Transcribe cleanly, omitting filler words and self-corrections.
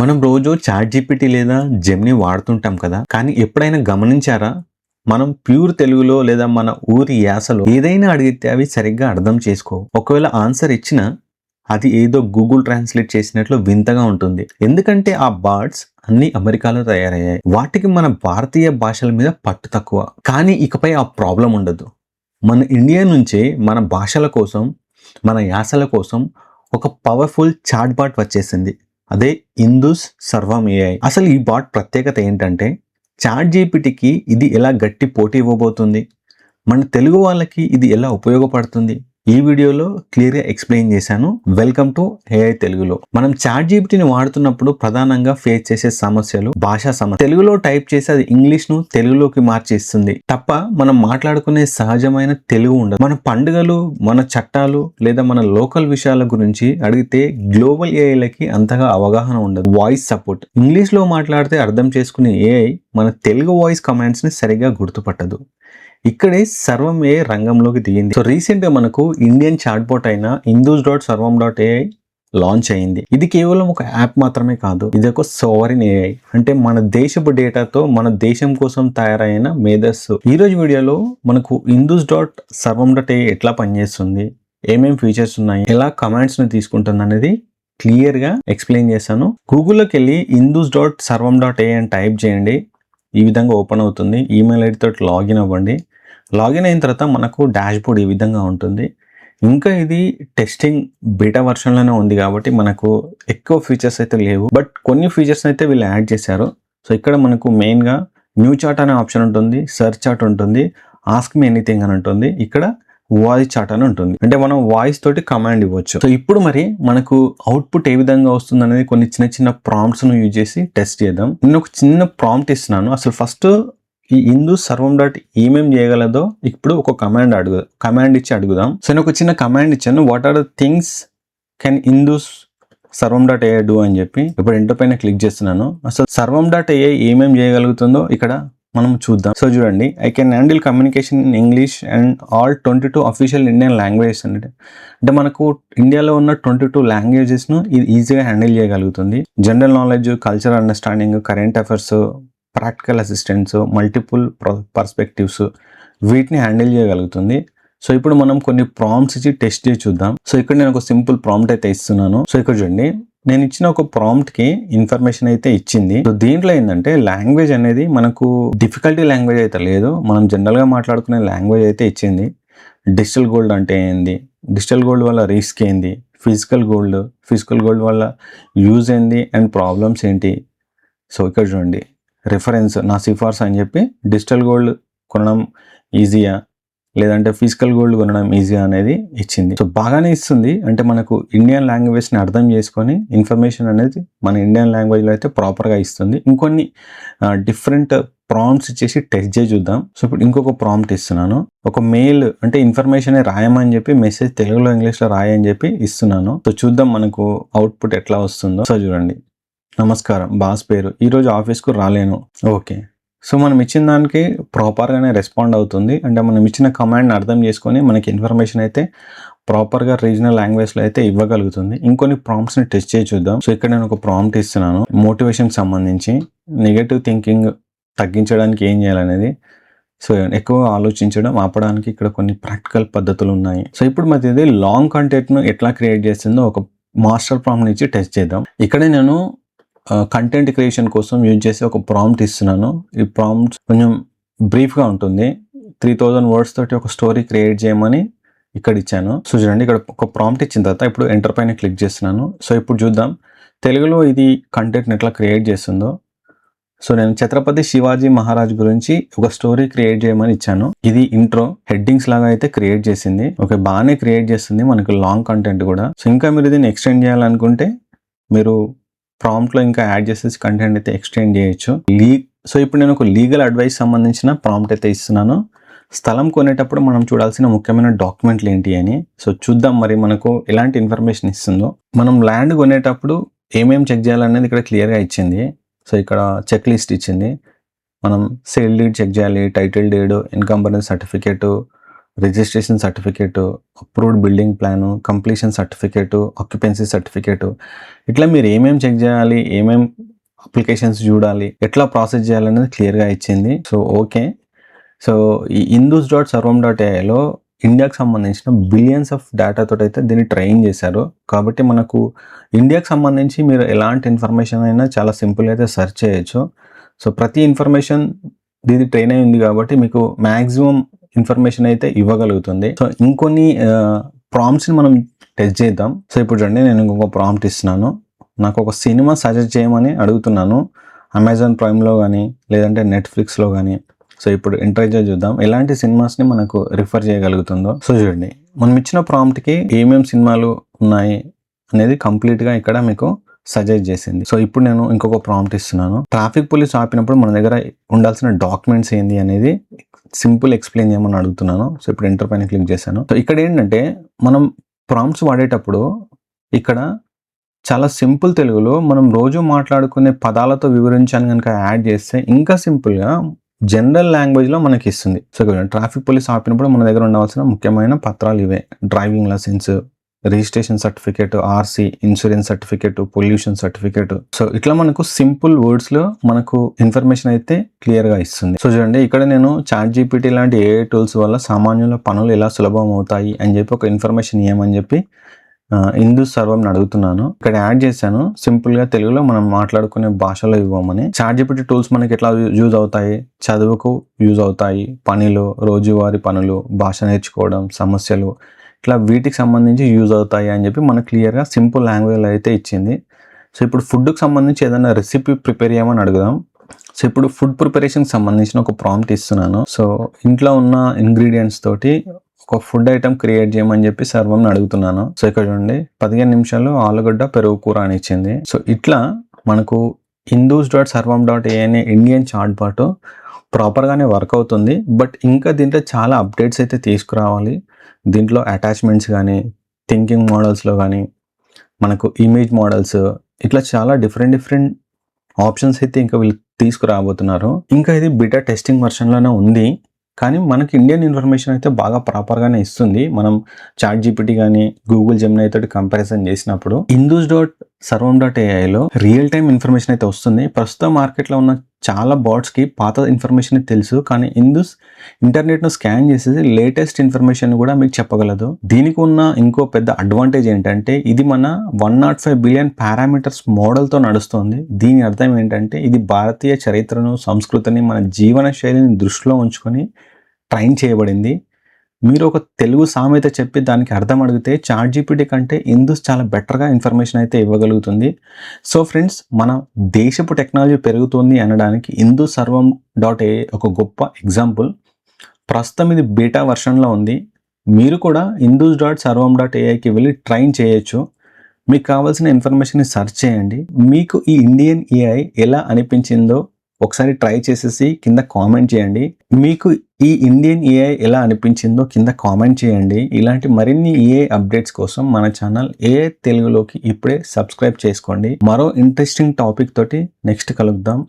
మనం రోజు chat GPT లేదా జెమిని వాడుతుంటాం కదా. కానీ ఎప్పుడైనా గమనించారా? మనం ప్యూర్ తెలుగులో లేదా మన ఊరి యాసలో ఏదైనా అడిగితే అవి సరిగ్గా అర్థం చేసుకోవు. ఒకవేళ ఆన్సర్ ఇచ్చినా అది ఏదో గూగుల్ ట్రాన్స్లేట్ చేసినట్లు వింతగా ఉంటుంది. ఎందుకంటే ఆ బర్డ్స్ అన్ని అమెరికాలో తయారయ్యాయి. వాటికి మన భారతీయ భాషల మీద పట్టు తక్కువ. కానీ ఇకపై ఆ ప్రాబ్లం ఉండదు. మన ఇండియా నుంచే మన భాషల కోసం, మన యాసల కోసం ఒక పవర్ఫుల్ చాట్ బాట్ వచ్చేసింది. అదే ఇందూస్ సర్వం ఏఐ. అసలు ఈ బాట్ ప్రత్యేకత ఏంటంటే, చాట్ జీపీటీకి ఇది ఎలా గట్టి పోటీ ఇవ్వబోతుంది, మన తెలుగు వాళ్ళకి ఇది ఎలా ఉపయోగపడుతుంది, ఈ వీడియోలో క్లియర్గా ఎక్స్ప్లెయిన్ చేశాను. వెల్కమ్ టు ఏఐ తెలుగులో. మనం చాట్ జీపీటీని వాడుతున్నప్పుడు ప్రధానంగా ఫేస్ చేసే సమస్యలు భాషా సమస్య. తెలుగులో టైప్ చేసి అది ఇంగ్లీష్ ను తెలుగులోకి మార్చేస్తుంది తప్ప మనం మాట్లాడుకునే సహజమైన తెలుగు ఉండదు. మన పండుగలు, మన చట్టాలు లేదా మన లోకల్ విషయాల గురించి అడిగితే గ్లోబల్ ఏఐలకి అంతగా అవగాహన ఉండదు. వాయిస్ సపోర్ట్ ఇంగ్లీష్ లో మాట్లాడితే అర్థం చేసుకునే ఏఐ మన తెలుగు వాయిస్ కమాండ్స్ ని సరిగా గుర్తుపట్టదు. ఇక్కడే సర్వం ఏ రంగంలోకి దిగింది. సో రీసెంట్ గా మనకు ఇండియన్ చాట్బోట్ అయిన indus.sarvam.ai లాంచ్ అయింది. ఇది కేవలం ఒక యాప్ మాత్రమే కాదు, ఇది ఒక సోవరిన్ ఏఐ. అంటే మన దేశపు డేటాతో మన దేశం కోసం తయారైన మేధస్సు. ఈ రోజు వీడియోలో మనకు indus.sarvam.ai ఎట్లా పనిచేస్తుంది, ఏమేం ఫీచర్స్ ఉన్నాయి, ఎలా కమాండ్స్ ని తీసుకుంటుంది అనేది క్లియర్ గా ఎక్స్ప్లెయిన్ చేశాను. గూగుల్లోకి వెళ్ళి indus.sarvam.ai అని టైప్ చేయండి. ఈ విధంగా ఓపెన్ అవుతుంది. ఈమెయిల్ ఐడి తోటి లాగిన్ అవ్వండి. లాగిన్ అయిన తర్వాత మనకు డాష్ బోర్డ్ ఈ విధంగా ఉంటుంది. ఇంకా ఇది టెస్టింగ్ బీటా వర్షన్లోనే ఉంది కాబట్టి మనకు ఎక్కువ ఫీచర్స్ అయితే లేవు, బట్ కొన్ని ఫీచర్స్ అయితే వీళ్ళు యాడ్ చేశారు. సో ఇక్కడ మనకు మెయిన్గా న్యూ చాట్ అనే ఆప్షన్ ఉంటుంది, సెర్చ్ చాట్ ఉంటుంది, ఆస్క్ మీ ఎనీథింగ్ అని ఉంటుంది, ఇక్కడ వాయిస్ చాట్ అని ఉంటుంది. అంటే మనం వాయిస్ తోటి కమాండ్ ఇవ్వచ్చు. సో ఇప్పుడు మరి మనకు అవుట్పుట్ ఏ విధంగా వస్తుంది అనేది కొన్ని చిన్న చిన్న ప్రాంప్ట్స్ ను యూజ్ చేసి టెస్ట్ చేద్దాం. నేను ఒక చిన్న ప్రాంప్ట్ ఇస్తున్నాను. అసలు ఫస్ట్ ఈ ఇందూస్ సర్వం డాట్ ఏమేం చేయగలదో ఇప్పుడు ఒక కమాండ్ ఇచ్చి అడుగుదాం. సో నేను ఒక చిన్న కమాండ్ ఇచ్చాను, what are the things can Indus Sarvam dot AI do అని చెప్పి. ఇప్పుడు ఎంటర్ పైన క్లిక్ చేస్తున్నాను. అసలు సర్వం డాట్ ఏఐ ఏమేం చేయగలుగుతుందో ఇక్కడ మనం చూద్దాం. సో చూడండి, I can handle communication in English and all 22 official Indian languages అంటే మనకు ఇండియాలో ఉన్న 22 లాంగ్వేజెస్ను ఇది ఈజీగా హ్యాండిల్ చేయగలుగుతుంది. General knowledge, cultural understanding, current affairs, practical assistance, multiple perspectives, వీటిని హ్యాండిల్ చేయగలుగుతుంది. సో ఇప్పుడు మనం కొన్ని ప్రాంప్ట్స్ ఇచ్చి టెస్ట్ చేసి చూద్దాం. సో ఇక్కడ నేను ఒక సింపుల్ ప్రాంప్ట్ అయితే ఇస్తున్నాను. సో ఇక్కడ చూడండి, నేను ఇచ్చిన ఒక ప్రాంప్ట్ కి ఇన్ఫర్మేషన్ అయితే ఇచ్చింది. సో దీంట్లో ఏంటంటే లాంగ్వేజ్ అనేది మనకు డిఫికల్టీ లాంగ్వేజ్ అయితే లేదు, మనం జనరల్ గా మాట్లాడుకునే లాంగ్వేజ్ అయితే ఇచ్చింది. డిజిటల్ గోల్డ్ అంటే ఏంది, డిజిటల్ గోల్డ్ వల్ల రిస్క్ ఏంది, ఫిజికల్ గోల్డ్ వల్ల యూజ్ ఏంది అండ్ ప్రాబ్లమ్స్ ఏంటి. సో ఇక్కడ చూడండి, రిఫరెన్స్ నా సిఫార్సు అని చెప్పి డిజిటల్ గోల్డ్ కొనడం ఈజీయా లేదంటే ఫిజికల్ గోల్డ్ కొనడం ఈజీగా అనేది ఇచ్చింది. సో బాగానే ఇస్తుంది. అంటే మనకు ఇండియన్ లాంగ్వేజ్ని అర్థం చేసుకొని ఇన్ఫర్మేషన్ అనేది మన ఇండియన్ లాంగ్వేజ్లో అయితే ప్రాపర్గా ఇస్తుంది. ఇంకొన్ని డిఫరెంట్ ప్రాంప్ట్స్ ఇచ్చేసి టెస్ట్ చేసి చూద్దాం. సో ఇప్పుడు ఇంకొక ప్రాంప్ట్ ఇస్తున్నాను. ఒక మెయిల్ అంటే ఇన్ఫర్మేషన్ రాయమని చెప్పి మెసేజ్ తెలుగులో ఇంగ్లీష్లో రాయని చెప్పి ఇస్తున్నాను. సో చూద్దాం మనకు అవుట్పుట్ ఎట్లా వస్తుందో. సో చూడండి, నమస్కారం, బాస్ పేరు, ఈరోజు ఆఫీస్కు రాలేను. ఓకే. సో మనం ఇచ్చిన దానికి ప్రాపర్గానే రెస్పాండ్ అవుతుంది. అంటే మనం ఇచ్చిన కమాండ్ని అర్థం చేసుకొని మనకి ఇన్ఫర్మేషన్ అయితే ప్రాపర్గా రీజనల్ లాంగ్వేజ్లో అయితే ఇవ్వగలుగుతుంది. ఇంకొన్ని ప్రాంప్ట్స్ని టెస్ట్ చేసి చూద్దాం. సో ఇక్కడ నేను ఒక ప్రాంప్ట్ ఇస్తున్నాను, మోటివేషన్ సంబంధించి నెగటివ్ థింకింగ్ తగ్గించడానికి ఏం చేయాలనేది. సో ఎక్కువ ఆలోచించడం ఆపడానికి ఇక్కడ కొన్ని ప్రాక్టికల్ పద్ధతులు ఉన్నాయి. సో ఇప్పుడు మరి ఇది లాంగ్ కంటెంట్ను ఎట్లా క్రియేట్ చేస్తుందో ఒక మాస్టర్ ప్రాంప్ట్ని ఇచ్చి టెస్ట్ చేద్దాం. ఇక్కడే నేను కంటెంట్ క్రియేషన్ కోసం యూజ్ చేసి ఒక ప్రాంప్ట్ ఇస్తున్నాను. ఈ ప్రాంప్ట్ కొంచెం బ్రీఫ్గా ఉంటుంది. 3000 words తోటి ఒక స్టోరీ క్రియేట్ చేయమని ఇక్కడ ఇచ్చాను. సో చూడండి, ఇక్కడ ఒక ప్రాంప్ట్ ఇచ్చిన తర్వాత ఇప్పుడు ఎంటర్ పైన క్లిక్ చేస్తున్నాను. సో ఇప్పుడు చూద్దాం తెలుగులో ఇది కంటెంట్ని ఎట్లా క్రియేట్ చేస్తుందో. సో నేను ఛత్రపతి శివాజీ మహారాజ్ గురించి ఒక స్టోరీ క్రియేట్ చేయమని ఇచ్చాను. ఇది ఇంట్రో హెడ్డింగ్స్ లాగా అయితే క్రియేట్ చేసింది. ఓకే, బాగానే క్రియేట్ చేస్తుంది మనకు లాంగ్ కంటెంట్ కూడా. సో ఇంకా మీరు దీన్ని ఎక్స్టెండ్ చేయాలనుకుంటే మీరు ప్రాంప్ట్లో ఇంకా యాడ్ చేసేసి కంటెంట్ అయితే ఎక్స్టెండ్ చేయొచ్చు. సో ఇప్పుడు నేను ఒక లీగల్ అడ్వైస్ సంబంధించిన ప్రాంప్ట్ అయితే ఇస్తున్నాను. స్థలం కొనేటప్పుడు మనం చూడాల్సిన ముఖ్యమైన డాక్యుమెంట్లు ఏంటి అని. సో చూద్దాం మరి మనకు ఎలాంటి ఇన్ఫర్మేషన్ ఇస్తుందో. మనం ల్యాండ్ కొనేటప్పుడు ఏమేమి చెక్ చేయాలనేది ఇక్కడ క్లియర్గా ఇచ్చింది. సో ఇక్కడ చెక్ లిస్ట్ ఇచ్చింది. మనం సేల్ డీడ్ చెక్ చేయాలి, title deed, encumbrance certificate, registration certificate, approved building plan, completion certificate, occupancy certificate, ఇట్లా మీరు ఏమేమి చెక్ చేయాలి, ఏమేం అప్లికేషన్స్ చూడాలి, ఎట్లా ప్రాసెస్ చేయాలనేది క్లియర్గా ఇచ్చింది. So okay. సో ఈ indus.sarvam.aiలో ఇండియాకి సంబంధించిన బిలియన్స్ ఆఫ్ డేటాతో అయితే దీన్ని ట్రైన్ చేశారు. కాబట్టి మనకు ఇండియాకి సంబంధించి మీరు ఎలాంటి ఇన్ఫర్మేషన్ అయినా చాలా సింపుల్గా అయితే సెర్చ్ చేయొచ్చు. సో ప్రతి ఇన్ఫర్మేషన్ దీన్ని ట్రైన్ అయి ఉంది కాబట్టి మీకు మ్యాక్సిమం ఇన్ఫర్మేషన్ అయితే ఇవ్వగలుగుతుంది. సో ఇంకొన్ని ప్రాంప్ట్స్ని మనం టెస్ట్ చేద్దాం. సో ఇప్పుడు చూడండి, నేను ఇంకొక ప్రాంప్ట్ ఇస్తున్నాను. నాకు ఒక సినిమా సజెస్ట్ చేయమని అడుగుతున్నాను, అమెజాన్ ప్రైమ్లో కానీ లేదంటే నెట్ఫ్లిక్స్లో కానీ. సో ఇప్పుడు ఎంటర్ చూద్దాం ఎలాంటి సినిమాస్ని మనకు రిఫర్ చేయగలుగుతుందో. సో చూడండి, మనం ఇచ్చిన ప్రాంప్ట్కి ఏమేమి సినిమాలు ఉన్నాయి అనేది కంప్లీట్గా ఇక్కడ మీకు సజెస్ట్ చేసింది. సో ఇప్పుడు నేను ఇంకొక ప్రాంప్ట్ ఇస్తున్నాను. ట్రాఫిక్ పోలీస్ ఆపినప్పుడు మన దగ్గర ఉండాల్సిన డాక్యుమెంట్స్ ఏంది అనేది సింపుల్ ఎక్స్ప్లెయిన్ చేయమని అడుగుతున్నాను. సో ఇప్పుడు ఎంటర్ పైన క్లిక్ చేశాను. సో ఇక్కడ ఏంటంటే మనం ప్రాంప్ట్స్ వాడేటప్పుడు ఇక్కడ చాలా సింపుల్ తెలుగులో మనం రోజు మాట్లాడుకునే పదాలతో వివరించాను కనుక యాడ్ చేస్తే ఇంకా సింపుల్గా జనరల్ లాంగ్వేజ్లో మనకి ఇస్తుంది. సో ట్రాఫిక్ పోలీస్ ఆపినప్పుడు మన దగ్గర ఉండవలసిన ముఖ్యమైన పత్రాలు ఇవే: driving licence, registration certificate, RC, insurance certificate, pollution certificate. So ఇట్లా మనకు సింపుల్ వర్డ్స్లో మనకు ఇన్ఫర్మేషన్ అయితే క్లియర్గా ఇస్తుంది. సో చూడండి, ఇక్కడ నేను ChatGPT లాంటి AI టూల్స్ వల్ల సామాన్యుల పనులు ఎలా సులభం అవుతాయి అని చెప్పి ఒక ఇన్ఫర్మేషన్ ఇవ్వమని చెప్పి ఇందుస్ సర్వంని అడుగుతున్నాను. ఇక్కడ యాడ్ చేశాను సింపుల్గా తెలుగులో మనం మాట్లాడుకునే భాషలో ఇవ్వమని. ChatGPT టూల్స్ మనకి ఎట్లా యూజ్ అవుతాయి? చదువుకు యూజ్ అవుతాయి, పనిలో, రోజువారీ పనులు, భాష నేర్చుకోవడం, సమస్యలు, ఇట్లా వీటికి సంబంధించి యూజ్ అవుతాయి అని చెప్పి మనకు క్లియర్గా సింపుల్ లాంగ్వేజ్లో అయితే ఇచ్చింది. సో ఇప్పుడు ఫుడ్కి సంబంధించి ఏదైనా రెసిపీ ప్రిపేర్ చేయమని అడుగుదాం. సో ఇప్పుడు ఫుడ్ ప్రిపరేషన్కి సంబంధించిన ఒక ప్రాంప్ట్ ఇస్తున్నాను. సో ఇంట్లో ఉన్న ఇంగ్రీడియంట్స్ తోటి ఒక ఫుడ్ ఐటమ్ క్రియేట్ చేయమని చెప్పి సర్వంని అడుగుతున్నాను. సో ఇక్కడ చూడండి, 15 నిమిషాలు ఆలుగడ్డ పెరుగు కూర అని ఇచ్చింది. సో ఇట్లా మనకు indus.sarvam.ai అనే ఇండియన్ చాట్ బాట్ ప్రాపర్గానే వర్క్ అవుతుంది. బట్ ఇంకా దీంట్లో చాలా అప్డేట్స్ అయితే తీసుకురావాలి. దీంట్లో అటాచ్మెంట్స్ కానీ, థింకింగ్ మోడల్స్లో కానీ, మనకు ఇమేజ్ మోడల్స్, ఇట్లా చాలా డిఫరెంట్ ఆప్షన్స్ అయితే ఇంకా వీళ్ళు తీసుకురాబోతున్నారు. ఇంకా ఇది బీటా టెస్టింగ్ వర్షన్లోనే ఉంది, కానీ మనకి ఇండియన్ ఇన్ఫర్మేషన్ అయితే బాగా ప్రాపర్గానే ఇస్తుంది. మనం ChatGPT కానీ గూగుల్ జెమినీ తోటి కంపారిజన్ చేసినప్పుడు indus.sarvam.aiలో రియల్ టైమ్ ఇన్ఫర్మేషన్ అయితే వస్తుంది. ప్రస్తుతం మార్కెట్లో ఉన్న చాలా బాట్స్కి పాత ఇన్ఫర్మేషన్ తెలుసు, కానీ ఇందుస్ ఇంటర్నెట్ను స్కాన్ చేసేసి లేటెస్ట్ ఇన్ఫర్మేషన్ కూడా మీకు చెప్పగలదు. దీనికి ఉన్న ఇంకో పెద్ద అడ్వాంటేజ్ ఏంటంటే ఇది మన 105 బిలియన్ పారామీటర్స్ మోడల్తో నడుస్తుంది. దీని అర్థం ఏంటంటే ఇది భారతీయ చరిత్రను, సంస్కృతిని, మన జీవన శైలిని దృష్టిలో ఉంచుకొని ట్రైన్ చేయబడింది. మీరు ఒక తెలుగు సామెత చెప్పి దానికి అర్థం అడిగితే ChatGPT కంటే ఇందుస్ చాలా బెటర్గా ఇన్ఫర్మేషన్ అయితే ఇవ్వగలుగుతుంది. సో ఫ్రెండ్స్, మన దేశపు టెక్నాలజీ పెరుగుతుంది అనడానికి indus.sarvam.ai ఒక గొప్ప ఎగ్జాంపుల్. ప్రస్తుతం ఇది బీటా వర్షన్లో ఉంది. మీరు కూడా indus.sarvam.aiకి వెళ్ళి ట్రైన్ చేయొచ్చు. మీకు కావాల్సిన ఇన్ఫర్మేషన్ని సెర్చ్ చేయండి. మీకు ఈ ఇండియన్ AI ఎలా అనిపించిందో ఒకసారి ట్రై చేసేసి కింద కామెంట్ చేయండి. మీకు ఈ ఇండియన్ AI ఎలా అనిపించిందో కింద కామెంట్ చేయండి. ఇలాంటి మరిన్ని AI అప్డేట్స్ కోసం మన ఛానల్ AI తెలుగులోకి ఇప్పుడే సబ్స్క్రైబ్ చేసుకోండి. మరో ఇంట్రెస్టింగ్ టాపిక్ తోటి నెక్స్ట్ కలుద్దాం.